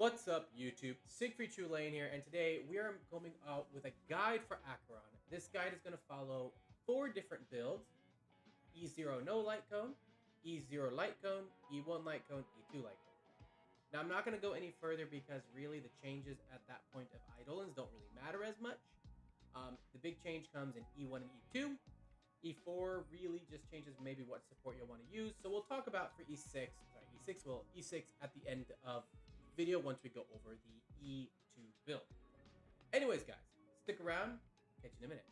What's up, YouTube? Siegfried True Lane here, and today we are coming out with a guide for Acheron. This guide is going to follow 4 different builds: E0 no light cone, E0 light cone, E1 light cone, E2 light cone. Now, I'm not going to go any further because really the changes at that point of Eidolons don't really matter as much. The big change comes in E1 and E2. E4 really just changes maybe what support you'll want to use. So we'll talk about for E6 at the end of the video once we go over the E2 build. Anyways, guys, stick around. Catch you in a minute.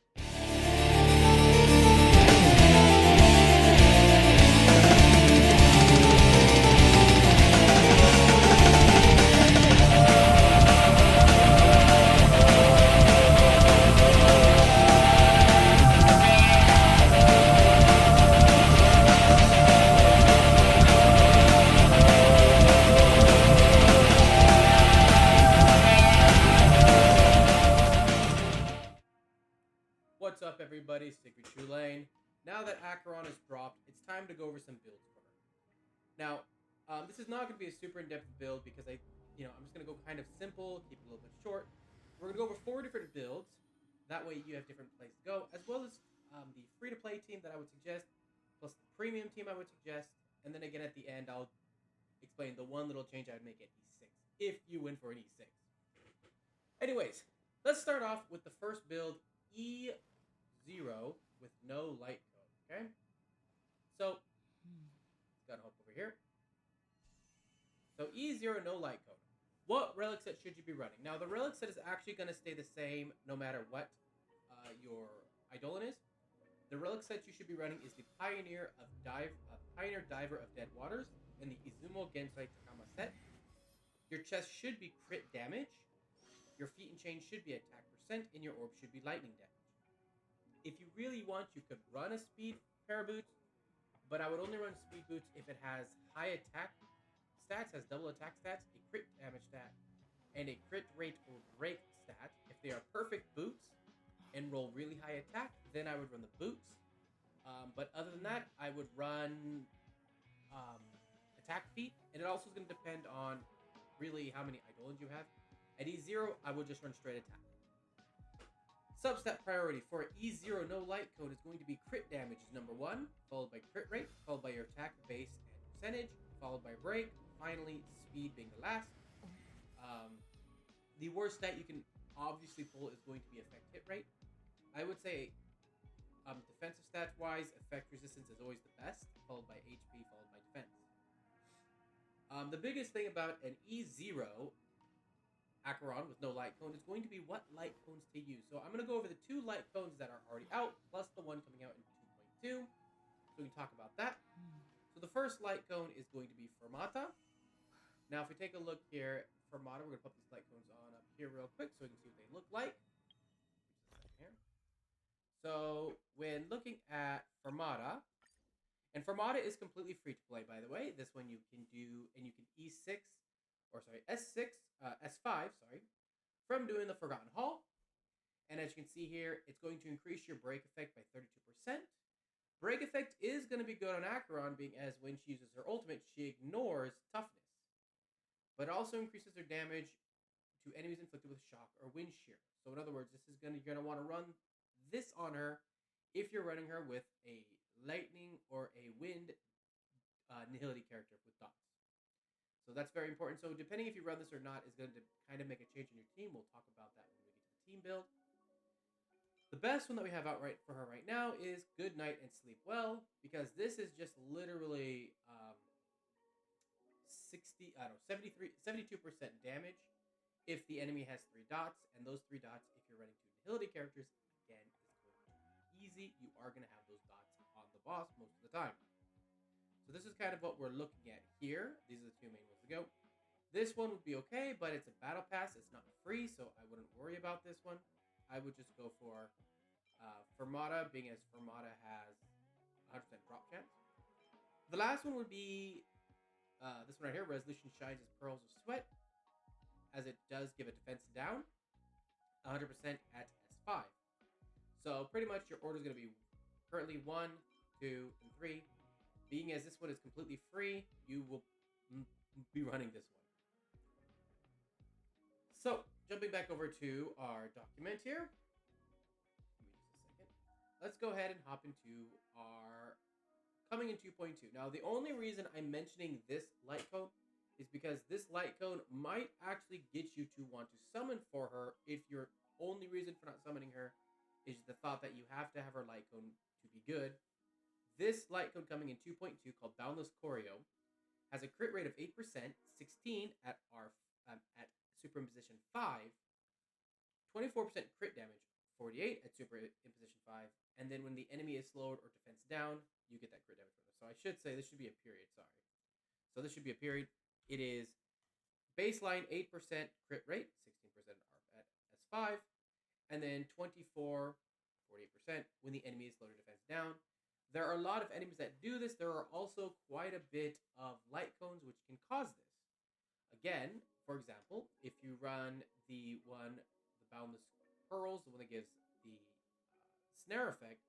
What's up, everybody? Siegfried True Lane. Now that Acheron is dropped, it's time to go over some builds for her. Now, this is not going to be a super in-depth build because I'm just going to go kind of simple, keep it a little bit short. We're going to go over 4 different builds. That way you have different places to go, as well as the free-to-play team that I would suggest, plus the premium team I would suggest, and then again at the end I'll explain the one little change I would make at E6, if you win for an E6. Anyways, let's start off with the first build, E0 with no light code, okay? So, gotta hop over here. So, E0 no light code. What relic set should you be running? Now, the relic set is actually going to stay the same no matter what your Eidolon is. The relic set you should be running is the Pioneer Diver of Dead Waters and the Izumo Gensai Takama set. Your chest should be crit damage. Your feet and chain should be attack percent, and your orb should be lightning damage. If you really want, you could run a speed pair of boots, but I would only run speed boots if it has high attack stats, has double attack stats, a crit damage stat, and a crit rate or break stat. If they are perfect boots and roll really high attack, then I would run the boots. But other than that, I would run attack feet, and it also is going to depend on really how many Eidolons you have. At E0, I would just run straight attack. Substat priority for E0 no light code is going to be crit damage is number 1, followed by crit rate, followed by your attack base and percentage, followed by break, finally speed being the last. The worst stat you can obviously pull is going to be effect hit rate. I would say defensive stats wise, effect resistance is always the best, followed by HP, followed by defense. The biggest thing about an E0 Acheron with no light cone is going to be what light cones to use. So I'm going to go over the 2 light cones that are already out, plus the one coming out in 2.2. So we can talk about that. So the first light cone is going to be Fermata. Now, if we take a look here, Fermata, we're going to put these light cones on up here real quick so we can see what they look like. So when looking at Fermata, and Fermata is completely free to play, by the way. This one you can do, and you can S5, from doing the Forgotten Hall. And as you can see here, it's going to increase your break effect by 32%. Break effect is going to be good on Acheron, being as when she uses her ultimate, she ignores toughness. But it also increases her damage to enemies inflicted with shock or wind shear. So in other words, you're going to want to run this on her if you're running her with a lightning or a wind nihility character with dots. So that's very important. So depending if you run this or not is going to kind of make a change in your team. We'll talk about that when we get to the team build. The best one that we have out right for her right now is Good Night and Sleep Well, because this is just literally 72% damage if the enemy has 3 dots, and those 3 dots, if you're running 2 nihility characters, again, is going to be easy. You are going to have those dots on the boss most of the time. So this is kind of what we're looking at here. These are the 2 main ones to go. This one would be okay, but it's a battle pass. It's not free, so I wouldn't worry about this one. I would just go for Fermata, being as Fermata has 100% drop chance. The last one would be this one right here, Resolution Shines as Pearls of Sweat, as it does give a defense down, 100% at S5. So pretty much your order is going to be currently 1, 2, and 3. Being as this one is completely free, you will be running this one. jumping back over to our document here. Give me just a second. Let's go ahead and hop into our coming in 2.2. Now, the only reason I'm mentioning this light cone is because this light cone might actually get you to want to summon for her if your only reason for not summoning her is the thought that you have to have her light cone to be good. This light cone coming in 2.2 called Boundless Choreo has a crit rate of 8%, 16 at at superimposition 5, 24% crit damage, 48 at superimposition 5, and then when the enemy is slowed or defense down, you get that crit damage from this. So I should say this should be a period, sorry. So this should be a period. It is baseline 8% crit rate, 16% at S5, and then 48% when the enemy is slowed or defense down. There are a lot of enemies that do this. There are also quite a bit of light cones which can cause this. Again, for example, if you run the Boundless Pearls, the one that gives the snare effect,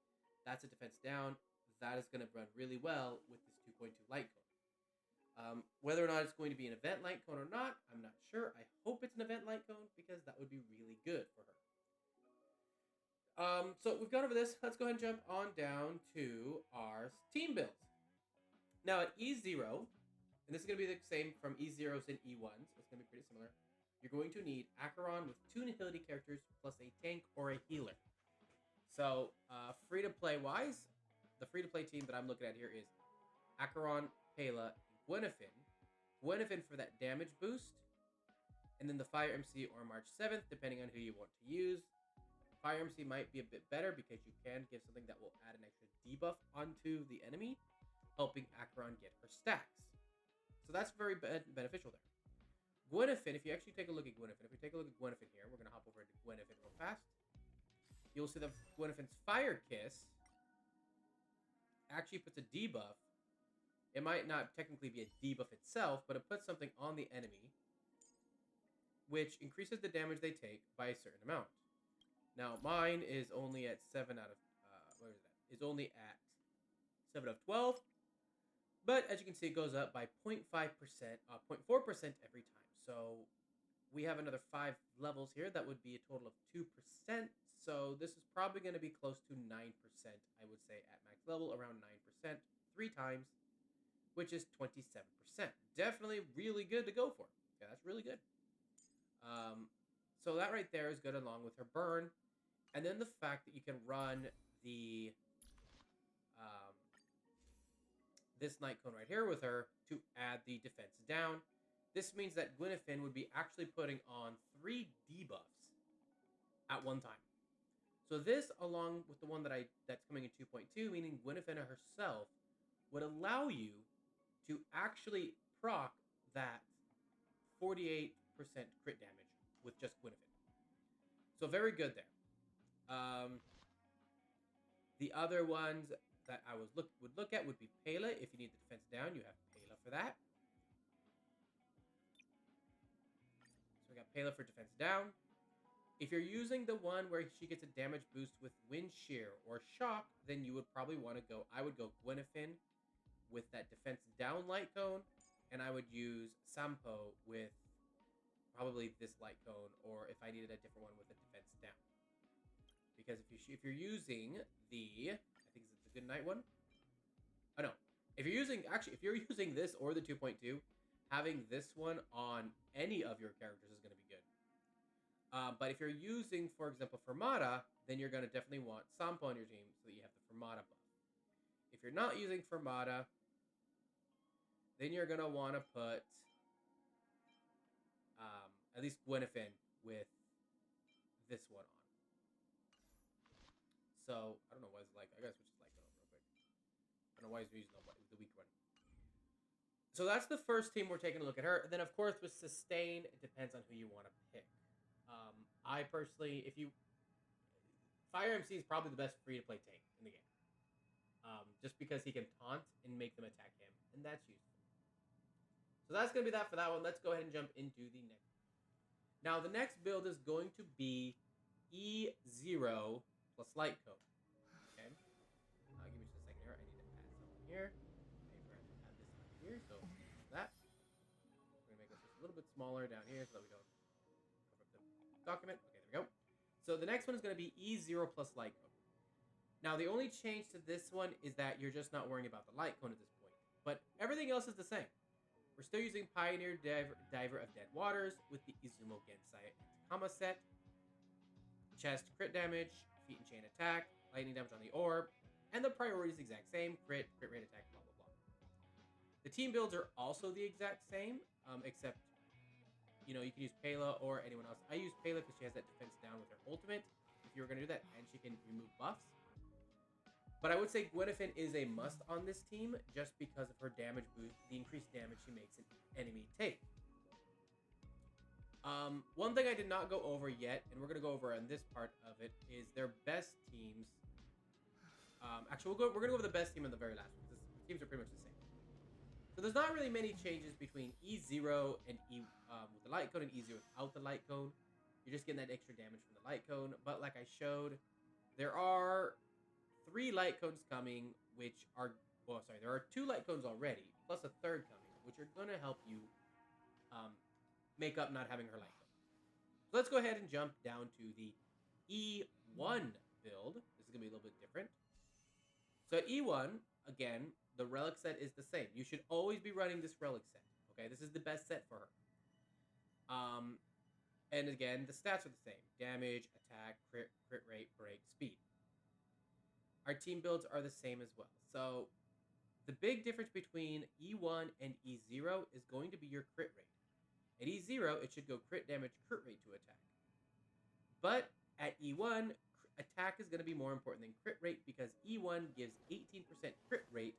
that's a defense down. That is going to run really well with this 2.2 light cone. Whether or not it's going to be an event light cone or not, I'm not sure. I hope it's an event light cone because that would be really good for her. So we've gone over this. Let's go ahead and jump on down to our team builds. Now at E0, and this is going to be the same from E0s and E1s. It's going to be pretty similar. You're going to need Acheron with 2 Nihility characters plus a tank or a healer. So free-to-play wise, the free-to-play team that I'm looking at here is Acheron, Pela, and Gwenfin. Gwenfin for that damage boost, and then the Fire MC or March 7th, depending on who you want to use. Fire MC might be a bit better because you can give something that will add an extra debuff onto the enemy, helping Acheron get her stacks. So that's very beneficial there. Gwenfin, if you actually take a look at Gwenfin, if we take a look at Gwenfin here, we're going to hop over to Gwenfin real fast. You'll see that Gwenfin's Fire Kiss actually puts a debuff. It might not technically be a debuff itself, but it puts something on the enemy, which increases the damage they take by a certain amount. Now, mine is only at 7 out of, what is that? It's only at 7 of 12. But as you can see, it goes up by 0.5%, 0.4% every time. So we have another 5 levels here. That would be a total of 2%. So this is probably going to be close to 9%, I would say, at max level, around 9%, 3 times, which is 27%. Definitely really good to go for. Yeah, that's really good. So that right there is good along with her burn. And then the fact that you can run the this Night Cone right here with her to add the defense down. This means that Gwenfin would be actually putting on 3 debuffs at one time. So this, along with the one that's coming in 2.2, meaning Gwenfin herself, would allow you to actually proc that 48% crit damage with just Gwenfin. So very good there. The other ones that I would look at would be Pela. If you need the defense down, you have Pela for that. So we got Pela for defense down. If you're using the one where she gets a damage boost with Wind Shear or Shock, then you would probably want to go, I would go Gwenfin with that defense down light cone, and I would use Sampo with probably this light cone, or if I needed a different one with a defense down. Because if you're using the, I think it's the Good Night one. Oh no, if you're using this or the 2.2, having this one on any of your characters is going to be good. But if you're using, for example, Fermata, then you're going to definitely want Sampo on your team so that you have the Fermata buff. If you're not using Fermata, then you're going to want to put at least Gwenfin with this one on. So, I don't know why it's like, I gotta switch to light cone real quick. I don't know why he's using the weak one. So that's the first team we're taking a look at her. And then, of course, with Sustain, it depends on who you want to pick. I personally, Fire MC is probably the best free-to-play tank in the game. Just because he can taunt and make them attack him, and that's useful. So that's going to be that for that one. Let's go ahead and jump into the next. Now, the next build is going to be E0 plus light cone. Okay. Give me just a second here. I need to add something here. I forgot to add this on here. So that. We're going to make this just a little bit smaller down here so that we don't cover up document. Okay, there we go. So the next one is going to be E0 plus light cone. Now, the only change to this one is that you're just not worrying about the light cone at this point. But everything else is the same. We're still using Pioneer Diver of Dead Waters with the Izumo Gensai Kama set. Chest crit damage, feet and chain attack, lightning damage on the orb, and the priority is the exact same, crit rate attack, blah, blah, blah. The team builds are also the exact same, except, you can use Pela or anyone else. I use Pela because she has that defense down with her ultimate, if you were going to do that, and she can remove buffs. But I would say Gwenfin is a must on this team just because of her damage boost, the increased damage she makes an enemy take. One thing I did not go over yet, and we're going to go over on this part of it, is their best teams. Actually, we're going to go over the best team in the very last one, because the teams are pretty much the same. So there's not really many changes between E0 and E with the light cone and E0 without the light cone. You're just getting that extra damage from the light cone. But like I showed, there are 3 light cones coming, which are, there are 2 light cones already, plus a third coming, which are going to help you make up not having her light cone. So let's go ahead and jump down to the E1 build. This is going to be a little bit different. So at E1, again, the relic set is the same. You should always be running this relic set. Okay, this is the best set for her. And again, the stats are the same. Damage, attack, crit rate, break, speed. Our team builds are the same as well. So the big difference between E1 and E0 is going to be your crit rate. At E0, it should go crit damage, crit rate to attack. But at E1, attack is going to be more important than crit rate because E1 gives 18% crit rate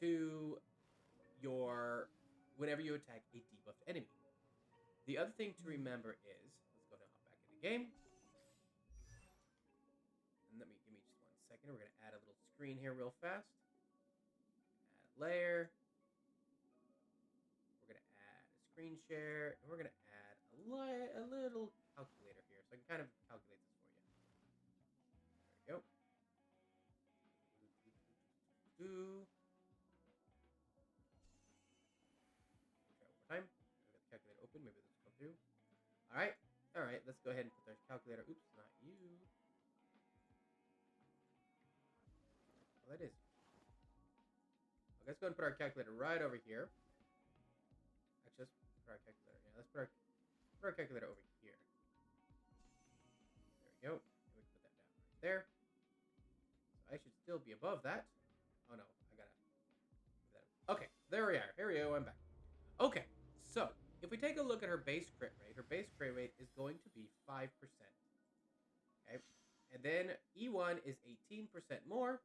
to your whenever you attack a debuffed enemy. The other thing to remember is, let's go ahead and hop back in the game. And give me just 1 second. We're going to add a little screen here real fast. Add a layer. We're going to add a screen share. And we're going to add a little calculator here. So I can kind of calculate this for you. There we go. Try one more time. We got the calculator open. Maybe this will come through. All right. Let's go ahead and put our calculator. Oops, not you. Well, that is. Okay, let's go ahead and put our calculator right over here. Actually, let's put our calculator. Yeah, let's put our calculator over here. There we go. And we can put that down right there. So I should still be above that. Oh no, I gotta. Okay, there we are. Here we go. I'm back. Okay, so if we take a look at her base crit rate is going to be 5%. Okay, and then E1 is 18% more.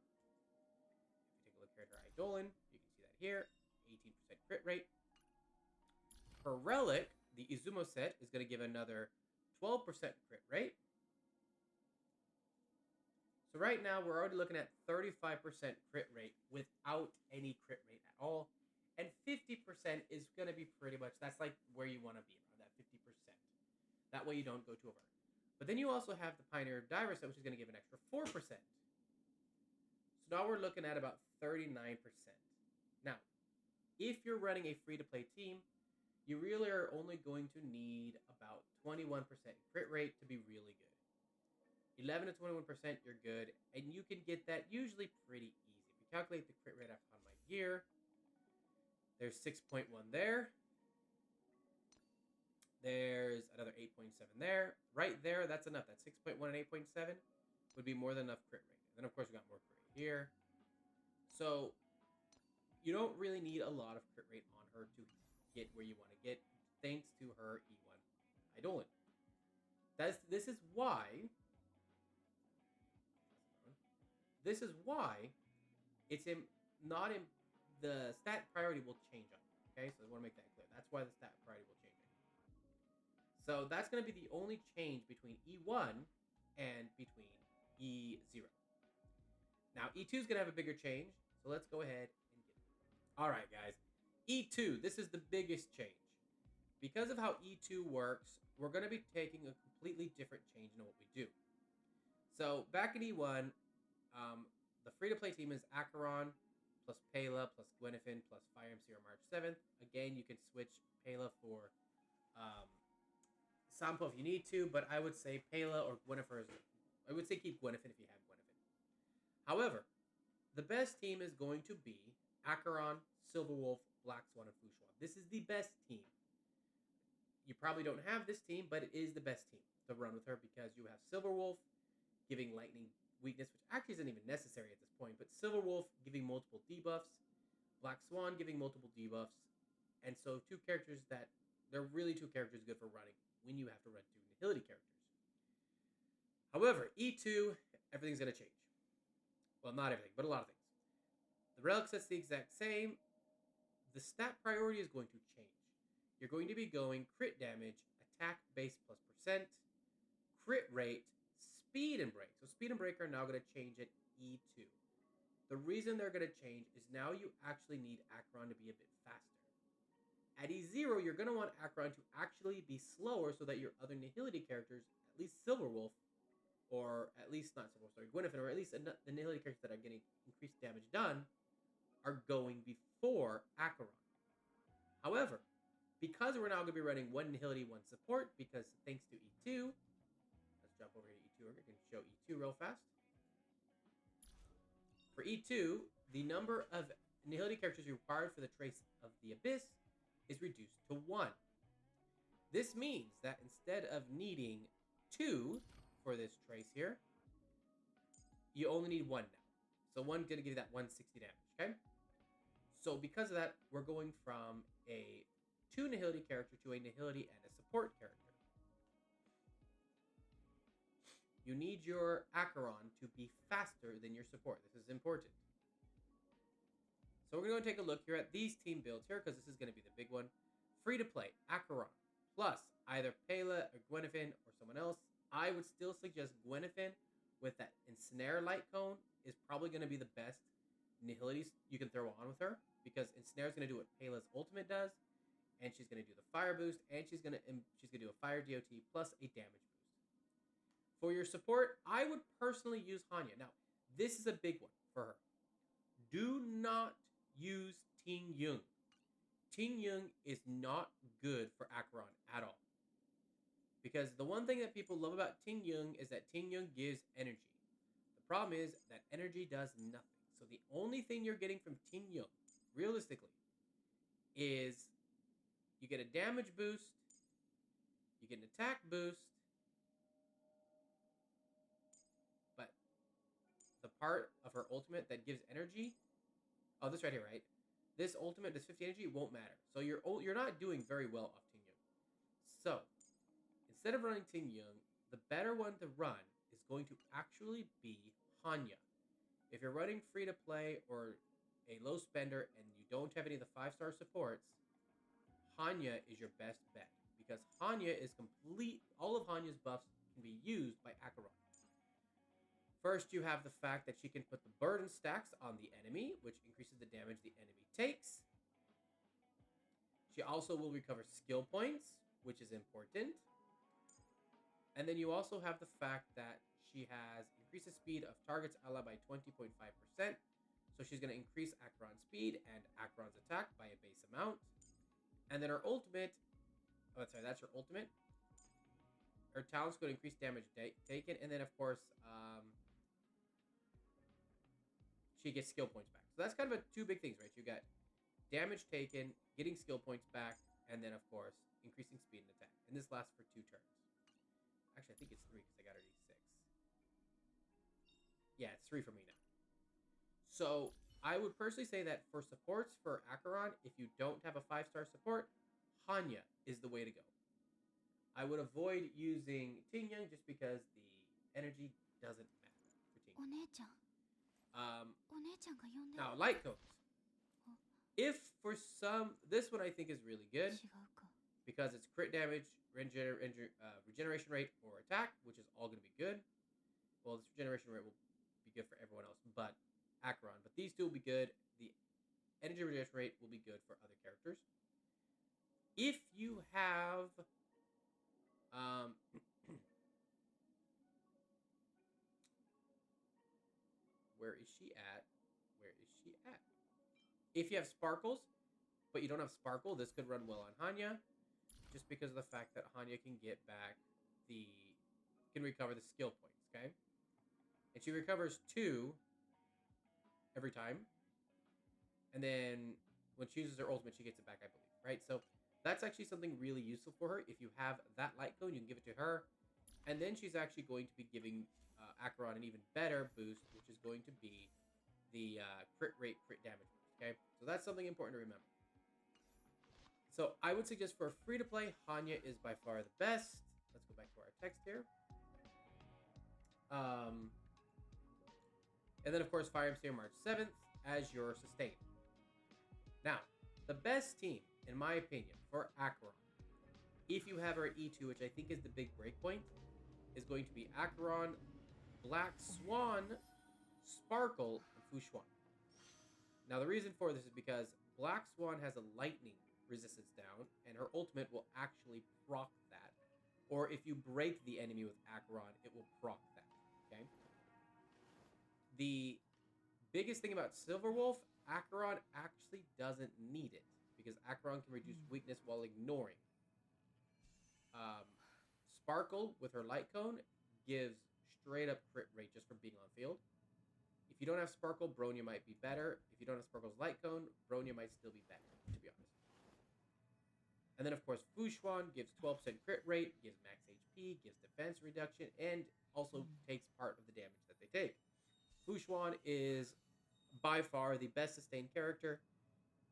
If you take a look here at her Eidolon, you can see that here, 18% crit rate. Her relic, the Izumo set, is going to give another 12% crit rate. So right now, we're already looking at 35% crit rate without any crit rate at all. And 50% is going to be pretty much, that's like where you want to be, around that 50%. That way you don't go too over. But then you also have the Pioneer Diver set, which is going to give an extra 4%. So now we're looking at about 39%. Now, if you're running a free-to-play team, you really are only going to need about 21% crit rate to be really good. 11 to 21%, you're good. And you can get that usually pretty easy. If you calculate the crit rate on my gear, there's 6.1 there. There's another 8.7 there. Right there, that's enough. That 6.1 and 8.7 would be more than enough crit rate. And then, of course, we got more crit rate here. So you don't really need a lot of crit rate on her to get where you want to get, thanks to her E1 Eidolon. This is why it's not in the stat priority will change on it. Okay, so I want to make that clear. That's why the stat priority will change it. So that's going to be the only change between E1 and between E0. Now E2 is going to have a bigger change, so let's go ahead and get it. All right, guys. E2, this is the biggest change. Because of how E2 works, we're going to be taking a completely different change in what we do. So back in E1, the free-to-play team is Acheron plus Pela plus Gwenfin plus Fire MC or March 7th. Again, you can switch Pela for Sampo if you need to, but I would say Pela or Gwynnifer. I would say keep Gwynnifer if you have Gwynnifer. However, the best team is going to be Acheron, Silverwolf, Black Swan, and Fushuan. This is the best team. You probably don't have this team, but it is the best team to run with her because you have Silverwolf giving lightning weakness, which actually isn't even necessary at this point, but Silverwolf giving multiple debuffs, Black Swan giving multiple debuffs, and so two characters that they're really two characters good for running when you have to run two Nihility characters. However, E2, everything's going to change. Well, not everything, but a lot of things. The relic set's the exact same. The stat priority is going to change. You're going to be going crit damage, attack base plus percent, crit rate, speed and break. So speed and break are now going to change at E2. The reason they're going to change is now you actually need Acheron to be a bit faster. At E0, you're going to want Acheron to actually be slower so that your other Nihility characters, at least Silverwolf, or at least not Silverwolf, sorry, Gwynnifer, or at least the Nihility characters that are getting increased damage done, are going before Acheron. However, because we're now going to be running one Nihility, one support, because thanks to E2, let's jump over here to E2. We're going to show E2 real fast. For E2, the number of Nihility characters required for the Trace of the Abyss is reduced to 1. This means that instead of needing 2 for this trace here, you only need 1 now. So 1's going to give you that 160 damage, okay? So because of that, we're going from a 2 Nihility character to a Nihility and a support character. You need your Acheron to be faster than your support. This is important. So we're going to take a look here at these team builds here because this is going to be the big one. Free to play, Acheron, plus either Pela or Gwynnifer or someone else. I would still suggest Gwynnifer with that Ensnare Light Cone is probably going to be the best Nihilities you can throw on with her because Ensnare is going to do what Pela's ultimate does, and she's going to do the fire boost, and she's going to do a fire DOT plus a damage boost. For your support, I would personally use Hanya. Now, this is a big one for her. Do not use Ting Yung. Ting Yung is not good for Acheron at all. Because the one thing that people love about Ting Yung is that Ting Yung gives energy. The problem is that energy does nothing. So the only thing you're getting from Ting Yung, realistically, is you get a damage boost, you get an attack boost, but the part of her ultimate that gives energy, oh, this right here, right? This ultimate, this 50 energy, won't matter. So you're not doing very well off Ting Yung. So instead of running Ting Yung, the better one to run is going to actually be Hanya. If you're running free to play or a low spender and you don't have any of the 5-star supports, Hanya is your best bet because Hanya is complete. All of Hanya's buffs can be used by Acheron. First, you have the fact that she can put the burden stacks on the enemy, which increases the damage the enemy takes. She also will recover skill points, which is important. And then you also have the fact that she has increases speed of target's ally by 20.5%. So she's going to increase Acheron's speed and Acheron's attack by a base amount. And then her ultimate, oh, sorry, that's her ultimate. Her talent's going to increase damage taken. And then, of course, she gets skill points back. So that's kind of two big things, right? You got damage taken, getting skill points back, and then, of course, increasing speed and attack. And this lasts for 2 turns. Actually, I think it's 3 because I got her D6. Yeah, it's 3 for me now. So I would personally say that for supports for Acheron, if you don't have a 5-star support, Hanya is the way to go. I would avoid using Ting Yung just because the energy doesn't matter for Ting Yung. Now, light cones. If for some, this one I think is really good because it's crit damage, regeneration rate, or attack, which is all going to be good. Well, this regeneration rate will be good for everyone else but Acheron. But these two will be good. The energy regeneration rate will be good for other characters. If you have where is she at? Where is she at? If you have sparkles, but you don't have sparkle, this could run well on Hanya. just because of the fact that Hanya can get back can recover the skill points, okay? And she recovers 2 every time. And then when she uses her ultimate, she gets it back, I believe, right? So that's actually something really useful for her. If you have that light cone, you can give it to her. And then she's actually going to be giving Acheron an even better boost, which is going to be the crit rate, crit damage boost, okay? So that's something important to remember. So I would suggest for free-to-play, Hanya is by far the best. Let's go back to our text here. And then, of course, Fire Emblem March 7th as your sustain. Now, the best team, in my opinion, for Acheron, if you have her E2, which I think is the big breakpoint, is going to be Acheron, Black Swan, Sparkle, and Fushuan. Now, the reason for this is because Black Swan has a lightning resistance down, and her ultimate will actually proc that. Or if you break the enemy with Acheron, it will proc that, okay? The biggest thing about Silverwolf, Acheron actually doesn't need it, because Acheron can reduce weakness while ignoring. Sparkle, with her light cone, gives straight up crit rate just from being on field. If you don't have Sparkle, Bronya might be better. If you don't have Sparkle's light cone, Bronya might still be better, to be honest. And then, of course, Fushuan gives 12% crit rate, gives max HP, gives defense reduction, and also takes part of the damage that they take. Fushuan is by far the best sustained character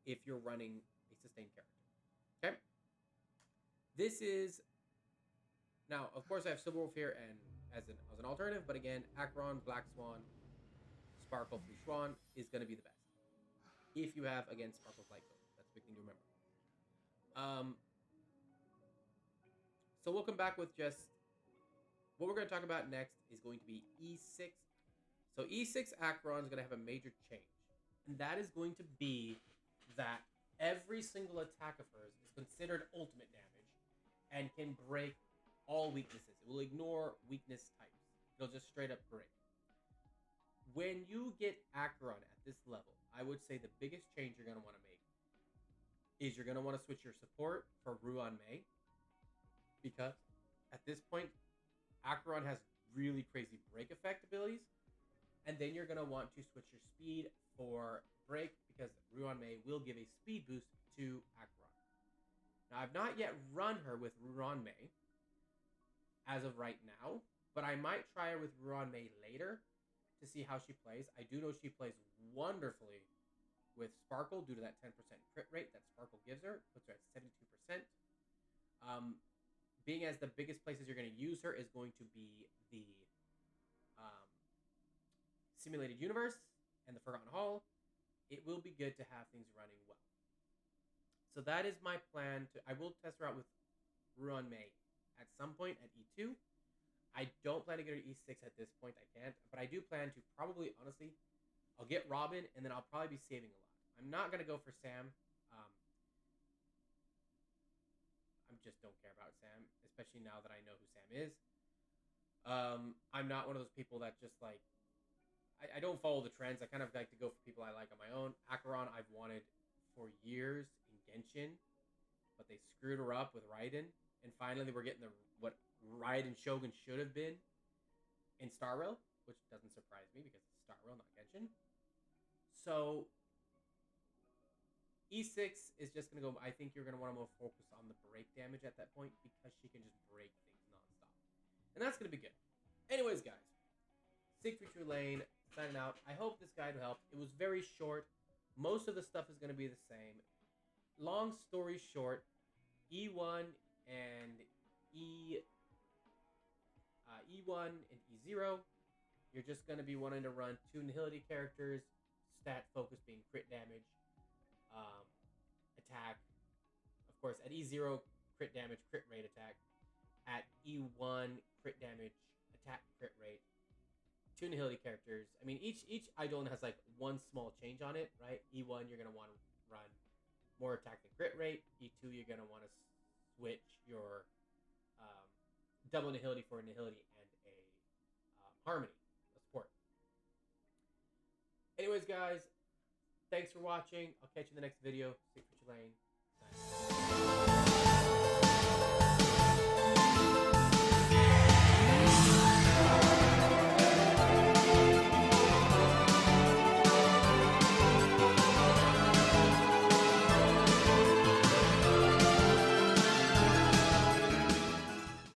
if you're running a sustained character. Okay? This is... Now, of course, I have Silverwolf here and as an alternative, but again, Acheron, Black Swan, Sparkle, Fushuan is going to be the best. If you have, again, Sparkle's light code. That's a big thing to remember. So we'll come back with just... What we're going to talk about next is going to be E6. So E6 Acheron is going to have a major change. And that is going to be that every single attack of hers is considered ultimate damage and can break all weaknesses. It will ignore weakness types. It'll just straight up break. When you get Acheron at this level, I would say the biggest change you're going to want to make is you're going to want to switch your support for Ruan Mei. Because at this point, Acheron has really crazy break effect abilities. And then you're going to want to switch your speed for break, because Ruan Mei will give a speed boost to Acheron. Now, I've not yet run her with Ruan Mei as of right now, but I might try her with Ruan Mei later to see how she plays. I do know she plays wonderfully with Sparkle due to that 10% crit rate that Sparkle gives her, puts her at 72%. Being as the biggest places you're going to use her is going to be the Simulated Universe and the Forgotten Hall, it will be good to have things running well. So that is my plan. I will test her out with Ruan Mei at some point at E2. I don't plan to get her E6 at this point. I can't. But I do plan to probably, honestly, I'll get Robin, and then I'll probably be saving a lot. I'm not going to go for Sam. I just don't care about Sam, especially now that I know who Sam is. I'm not one of those people that just, like... I don't follow the trends. I kind of like to go for people I like on my own. Acheron I've wanted for years in Genshin, but they screwed her up with Raiden. And finally, we're getting what Raiden Shogun should have been in Star Rail, which doesn't surprise me because it's Star Rail, not Genshin. So, E6 is just going to go... I think you're going to want to more focus on the break damage at that point because she can just break things nonstop. And that's going to be good. Anyways, guys. Siegfried True Lane, signing out. I hope this guide helped. It was very short. Most of the stuff is going to be the same. Long story short, E1 and E1 and E0, you're just going to be wanting to run 2 Nihility characters, stat focus being crit damage, attack. Of course, at E0, crit damage, crit rate attack. At E1, crit damage, attack, crit rate. 2 Nihility characters. I mean, each Eidolon has like one small change on it, right? E1, you're going to want to run more attack and crit rate. E2, you're going to want to switch your double Nihility for a Nihility and a Harmony, a support. Anyways, guys, thanks for watching. I'll catch you in the next video. Secret Lane. Signing out.